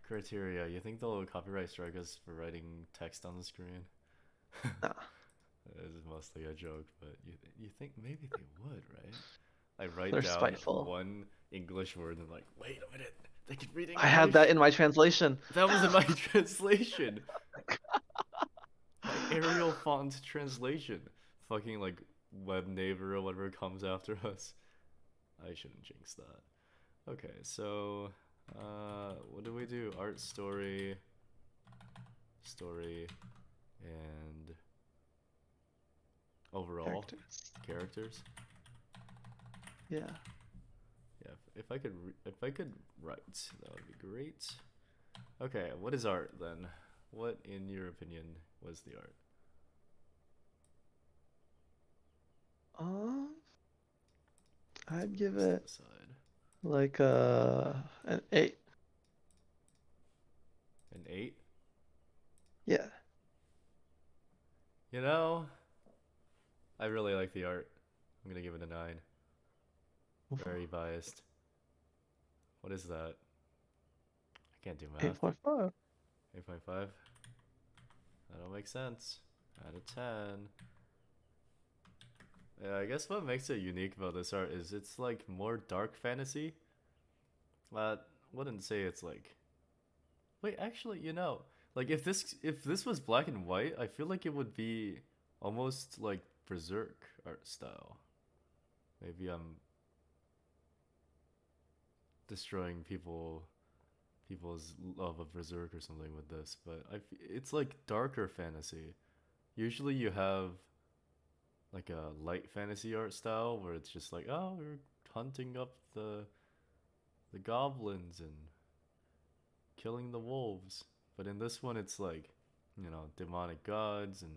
Criteria. You think they'll copyright strike us for writing text on the screen? Nah, This is mostly a joke, but you think maybe they would, right? I write they're down spiteful. one English word and like, wait a minute, they can read I had that English. in my translation. That was in my translation, my Arial font translation. Fucking like web neighbor or whatever comes after us. I shouldn't jinx that. Okay, so what do we do? Art, story, story, and overall Characters. characters. Yeah. Yeah, if I could write, that would be great. Okay, what is art then? What, in your opinion, was the art? Um, I'd give Step it aside. like an 8. An 8? Yeah. You know, I really like the art. I'm gonna give it a 9. Very biased. What is that? I can't do math. 8.5. 8.5? That don't make sense. Out of 10. Yeah, I guess what makes it unique about this art is it's like more dark fantasy. But wouldn't say it's like. Wait, actually, like if this was black and white, I feel like it would be almost like Berserk art style. Maybe I'm destroying people's love of Berserk or something with this, but it's like darker fantasy. Usually you have like a light fantasy art style where it's just like, oh, we're hunting up the goblins and killing the wolves. But in this one, it's like, demonic gods and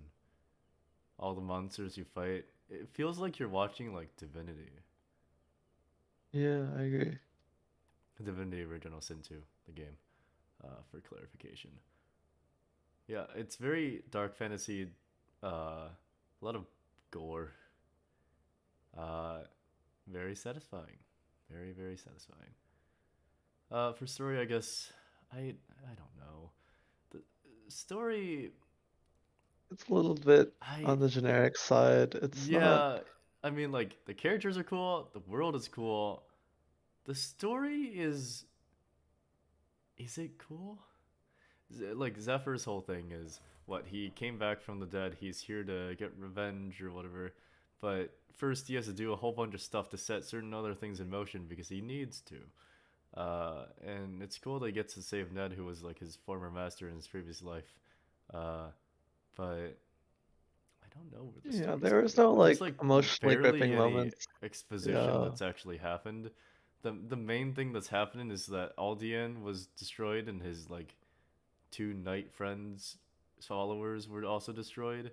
all the monsters you fight. It feels like you're watching like Divinity, Yeah, I agree. Divinity Original Sin 2, the game, for clarification. Yeah, it's very dark fantasy, a lot of gore, uh, very satisfying, very very satisfying. For story, I guess I don't know. The story, It's a little bit I on the generic side. It's not. yeah. I mean, like the characters are cool, the world is cool. The story is it cool? Like Zephyr's whole thing is what he came back from the dead. He's here to get revenge or whatever. But first, he has to do a whole bunch of stuff to set certain other things in motion because he needs to. And it's cool that he gets to save Ned, who was like his former master in his previous life. Uh, but I don't know where the Yeah, story's there was going. no There's like like emotionally barely gripping any moments. exposition Yeah. that's actually happened. The main thing that's happening is that Aldian was destroyed and his like two knight friends followers were also destroyed.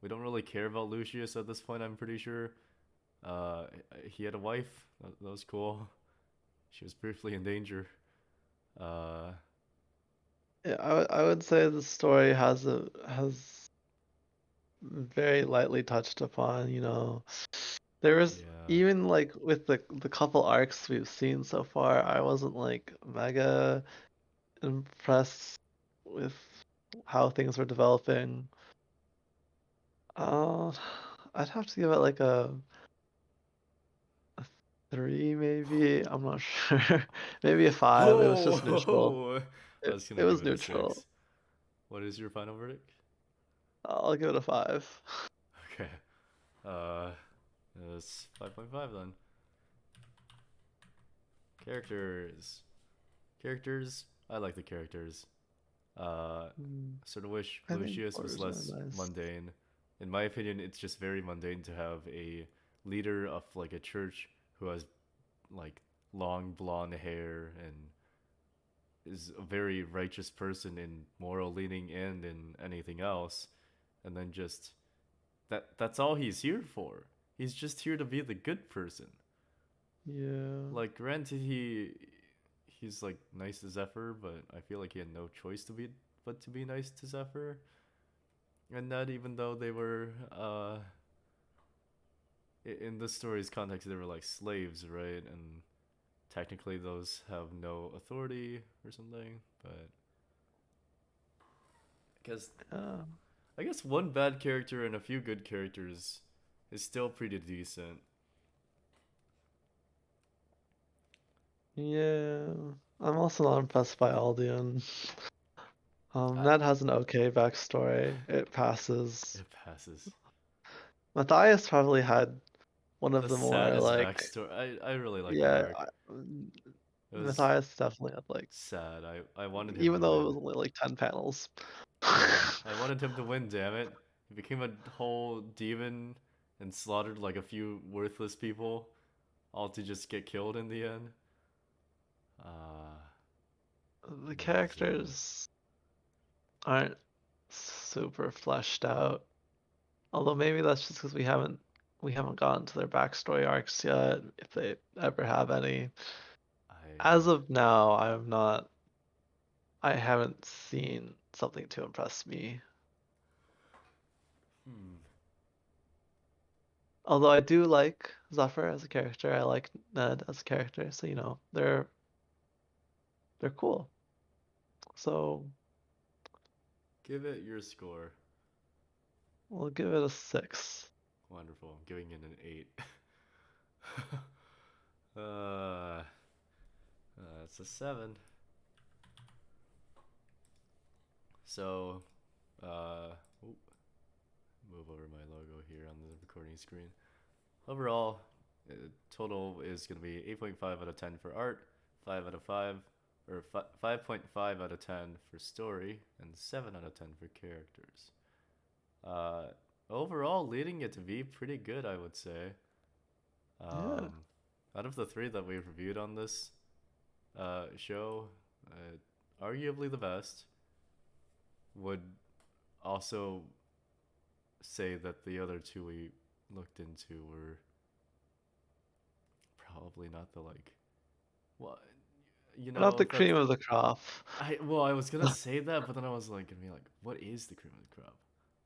We don't really care about Lucius at this point, I'm pretty sure. Uh he had a wife. That was cool. She was briefly in danger. Uh Yeah, I would say the story has very lightly touched upon, There was yeah. even like with the couple arcs we've seen so far, I wasn't like mega impressed with how things were developing. Uh, I'd have to give it like a 3 maybe. I'm not sure. Maybe a 5. It was just neutral. Oh, I It was gonna it give was it a neutral. 6. What is your final verdict? I'll give it a 5. Okay. Uh, it's 5.5 then. Characters. Characters. I like the characters. Hmm, Sort of wish I think Lucius was Borders are less nice. mundane. In my opinion, it's just very mundane to have a leader of like a church who has like long blonde hair and is a very righteous person in moral leaning and in anything else, and then just that's all he's here for. He's just here to be the good person. Yeah. Like granted he's like nice to Zephyr, but I feel like he had no choice to be nice to Zephyr. And that even though they were in this story's context they were like slaves, right? And technically those have no authority or something, but I guess Yeah. I guess one bad character and a few good characters is still pretty decent. Yeah. I'm also not impressed by Aldian. I, Ned has an okay backstory. It passes. it passes. Matthias probably had one of The the more saddest like backstory. I really like that yeah, arc. It was Matthias definitely had like sad. I wanted him even to though it win. was only like 10 panels. Yeah, I wanted him to win, damn it. He became a whole demon and slaughtered like a few worthless people, all to just get killed in the end. Ah, The lazy. characters aren't super fleshed out. Although maybe that's just because we haven't gotten to their backstory arcs yet, if they ever have any. As I of now, I haven't seen something to impress me. hmm. Although I do like Zephyr as a character, I like Ned as a character, so they're cool. So Give it your score. we'll give it a 6. Wonderful. I'm giving it an 8. uh, it's a 7. So, uh, oop, move over my logo here on the recording screen. Overall, total is going to be 8.5 out of 10 for art, 5 out of 5, or 5.5 out of 10 for story, and 7 out of 10 for characters. Uh, Overall, leading it to be pretty good, I would say. Yeah. Um, Out of the three that we've reviewed on this show, arguably the best. Would also say that the other two we looked into were probably not the like what Not the that's cream of the crop. I was gonna say that, but then I was like gonna be like, what is the cream of the crop?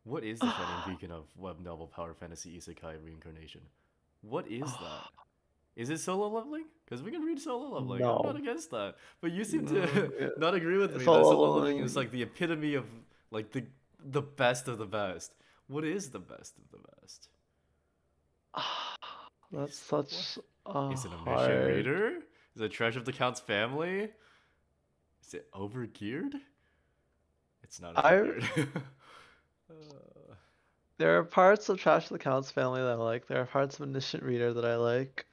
What is the shining beacon of web novel power fantasy isekai reincarnation? What is that? Is it solo leveling? Because we can read solo leveling. I'm not No. against that. But you seem to Yeah. not agree with It's me that all solo leveling is leveling. like the epitome of like the best of the best. What is the best of the best? That's Is what? such a Is it omniscient hard. reader? Is it treasure of the count's family? Is it overgeared? It's not I overgeared. uh, There are parts of Trash the Counts family that I like. There are parts of Omniscient Reader that I like.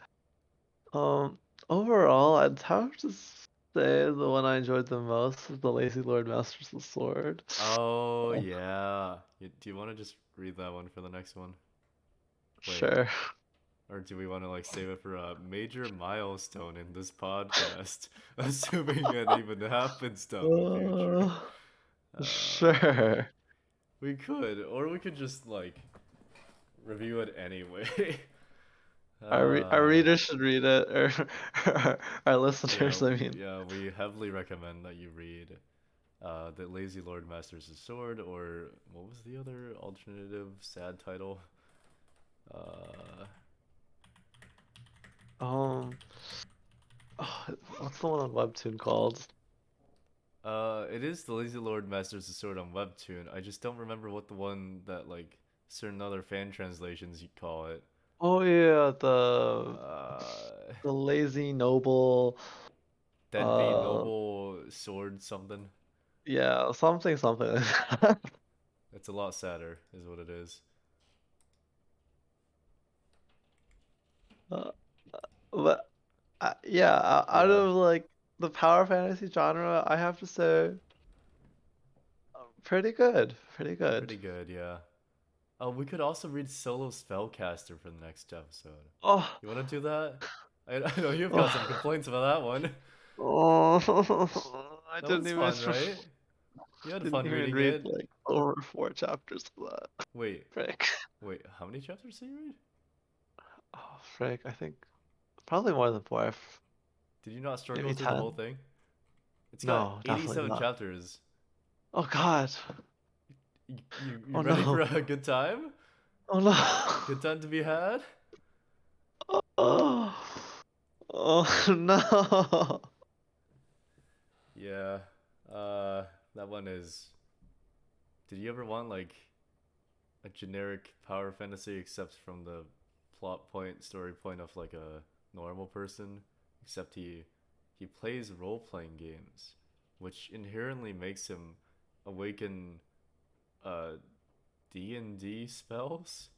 Um, Overall, I'd have to say the one I enjoyed the most is the Lazy Lord Masters of the Sword. oh Uh, yeah. Do you want to just read that one for the next one? Wait, sure. or do we want to like save it for a major milestone in this podcast, assuming it even happens down the future? Uh, Uh, sure. we could, or we could just like review it anyway. Our uh, readers should read it, or our yeah, listeners, I mean. yeah, we heavily recommend that you read the Lazy Lord Masters of Sword, or what was the other alternative sad title? Uh, Um, what's the one on Webtoon called? It is the Lazy Lord Masters of Sword on Webtoon. I just don't remember what the one that like certain other fan translations you call it. Oh yeah, Uh, the Lazy Noble. Deadbeat Uh, Noble Sword something. yeah, something like that. It's a lot sadder, is what it is. Uh, but yeah, out Yeah, of like the power fantasy genre, I have to say, pretty good, pretty good. pretty good. Yeah. Oh, we could also read Solo Spellcaster for the next episode. Oh, You want to do that? I know you've got some oh, complaints about that one. I That one's fun, right? You had didn't fun even reading read it. like over 4 chapters of that. Wait, Frick. wait, how many chapters did you read? Oh, frick. I think probably more than four. Did you not struggle Maybe through the whole 10. thing? It's got No, definitely 87 not. chapters. Oh God. You Oh ready for no. a good time? Oh no. Good time to be had? Oh, oh no. Yeah. That one is. Did you ever want like a generic power fantasy except from the plot point, story point of like a normal person? Except he plays role playing games, which inherently makes him awaken uh D&D spells,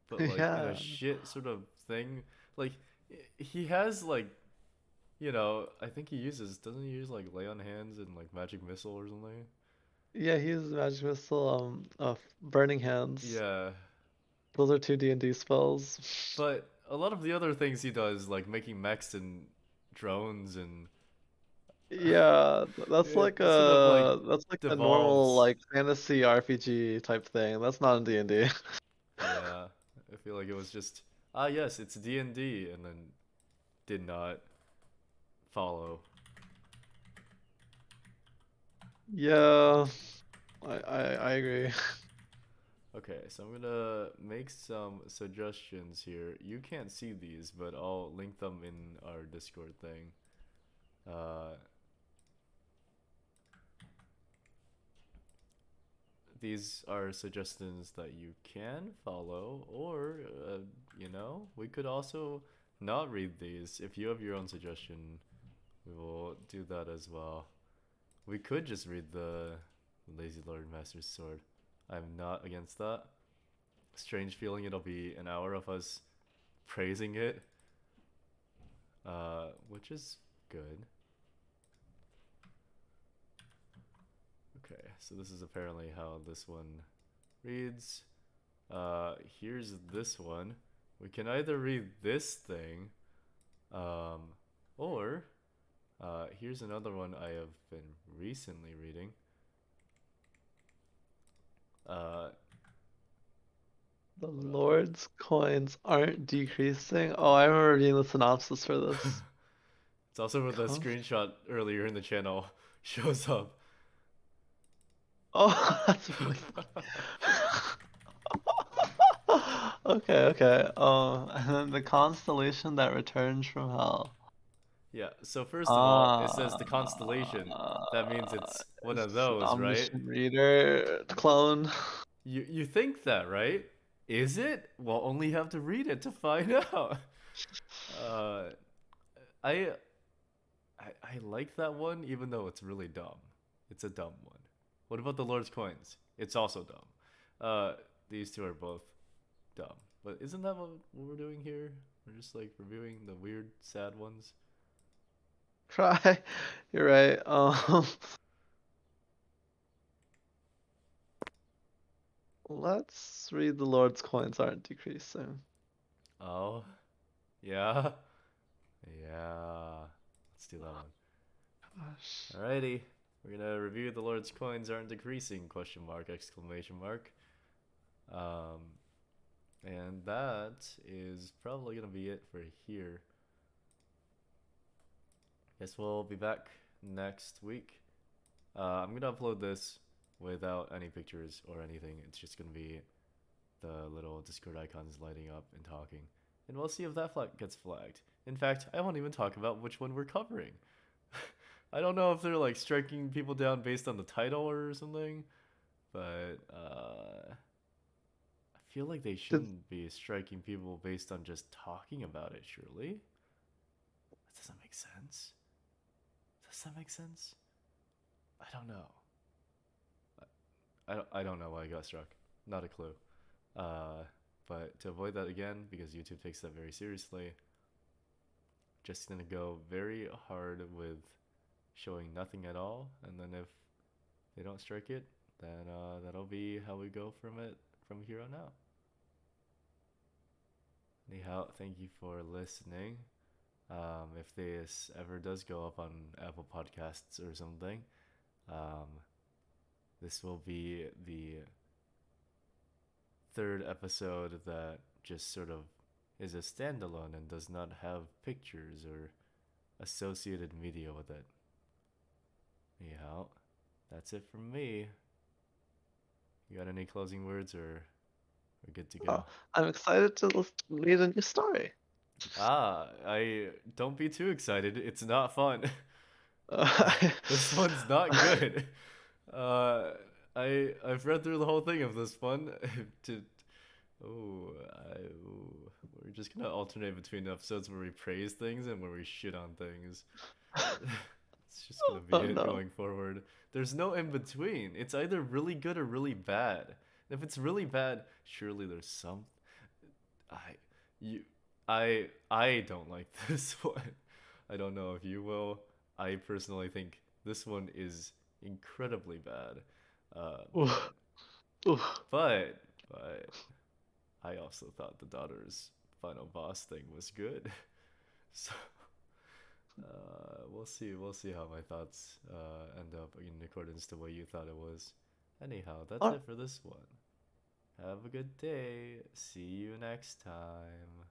but like in a Yeah. shit sort of thing. Like he has like I think he uses doesn't he use like lay on hands and like magic missile or something? Yeah, he uses magic missile, burning hands. Yeah, Those are two D&D spells. but a lot of the other things he does, like making mechs and drones and Yeah, it sort of like that's like a normal devolves. like fantasy RPG type thing. That's not in D&D. Yeah, I feel like it was just yes, it's D&D, and then did not follow. Yeah, I agree. Okay, so I'm gonna make some suggestions here. You can't see these, but I'll link them in our Discord thing. Uh, these are suggestions that you can follow, or we could also not read these. If you have your own suggestion, we will do that as well. We could just read the Lazy Lord Master's Sword. I'm not against that. Strange feeling it'll be an hour of us praising it, which is good. Okay, so this is apparently how this one reads. Here's this one. We can either read this thing, um, or here's another one I have been recently reading. Uh, The hold up. Lord's coins aren't decreasing. Oh, I remember reading the synopsis for this. It's also where the Const screenshot earlier in the channel shows up. Oh, that's really funny. Okay, okay. And then the constellation that returns from hell. Yeah, so first of all, it says Ah, the constellation. That means it's one of it's an those, right? omniscient reader clone. You think that, right? Is it? Well, only have to read it to find out. Uh, I, I like that one, even though it's really dumb. It's a dumb one. What about the Lord's coins? It's also dumb. These two are both dumb. But isn't that what we're doing here? We're just like reviewing the weird, sad ones. Try. You're right. Let's read the Lord's coins aren't decreasing. Oh, yeah, yeah. Let's do that one. Gosh. Alrighty, we're gonna review the Lord's coins aren't decreasing? Question mark! Exclamation mark. Um, and that is probably gonna be it for here. Guess we'll be back next week. I'm gonna upload this without any pictures or anything. It's just gonna be the little Discord icons lighting up and talking. And we'll see if that flag gets flagged. In fact, I won't even talk about which one we're covering. I don't know if they're like striking people down based on the title or something, but I feel like they Did shouldn't be striking people based on just talking about it, surely? That doesn't make sense. Does that make sense? I don't know. I don't know why I got struck. Not a clue. Uh, but to avoid that again, because YouTube takes that very seriously, just gonna go very hard with showing nothing at all, and then if they don't strike it, then that'll be how we go from it from here on out. Anyhow, thank you for listening. If this ever does go up on Apple Podcasts or something, um, this will be the third episode that just sort of is a standalone and does not have pictures or associated media with it. Anyhow, that's it from me. You got any closing words, or we're good to oh, go? I'm excited to read a new story. I don't be too excited. It's not fun. Uh, This one's not good. Uh, I've read through the whole thing of this one. to oh, we're just gonna alternate between episodes where we praise things and where we shit on things. It's just gonna be oh it no. going forward. There's no in between. It's either really good or really bad. And if it's really bad, surely there's some. I you I don't like this one. I don't know if you will. I personally think this one is incredibly bad. Uh, but Oof, oof. but but I also thought the daughter's final boss thing was good. So we'll see how my thoughts end up in accordance to what you thought it was. Anyhow, that's Alright, it for this one. Have a good day. See you next time.